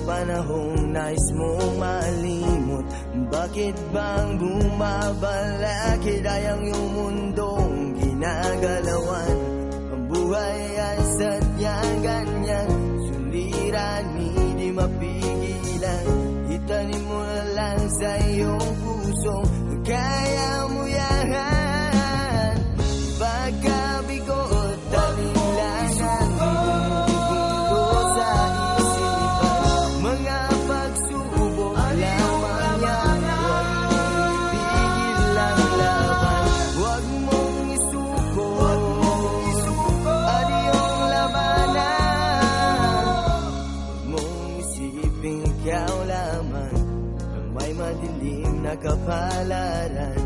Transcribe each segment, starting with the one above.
panahong nais mong malimot. Bakit bang bumabalik? Hidayang iyong mundong ginagalawan. Ang buhay ay sadyang ganyan, suliranin, di mapigilan. Itanim mo na lang sa iyong pusong kaya mo yan. Pagkabigo at talinlangan, bumubundo sa isipan. Mga pagsubok lamang yan, huwag mong itigil ang laban. Huwag mong isuko at iyong labanan. Huwag mong isipin ikaw lamang ang may madilim na kapalaran.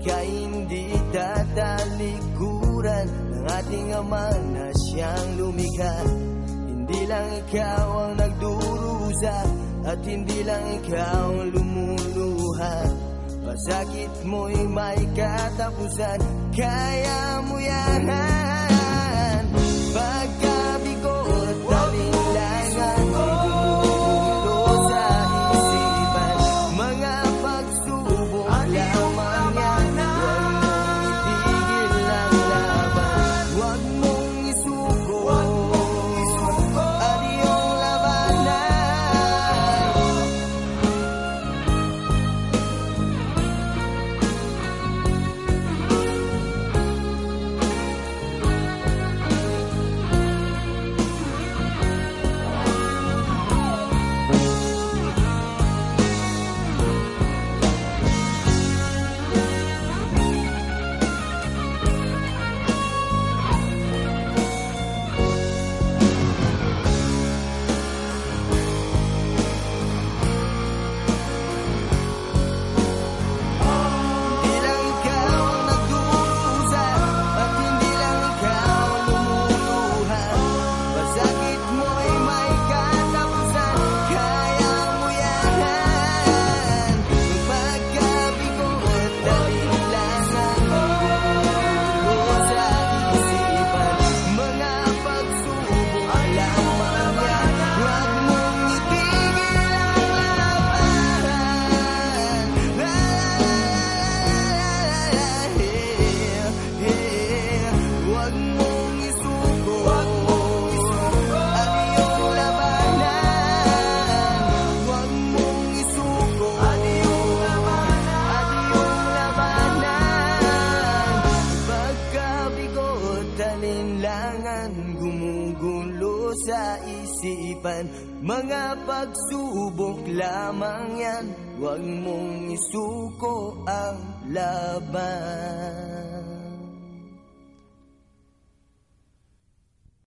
Ika'y hindi tatalikuran ng ating Ama na siyang lumikha. Hindi lang ikaw ang nagdurusa at hindi lang ikaw ang lumuluha. Pasakit mo'y may katapusan, kaya mo yan. Pagkabigo at talinlangan, bumubundo sa isipan. Mga pagsubok lamang yan, huwag mong itigil ang laban. Huwag mong isuko at iyong labanan. Hindi lang ikaw ang nagdurusa at hindi lang ikaw ang lumuluha. Pasakit mo'y may katapusan, kaya mo yan. Pagkabigo at talinlangan, bumubundo sa isipan. Mga pagsubok lamang yan, huwag mong itigil ang laban. Huwag mong isuko at iyong labanan. Huwag mong isuko at iyong labanan. Pagkabigo at talinlangan, gumugulo sa isipan. Mga pagsubok lamang yan, huwag mong isuko ang laban.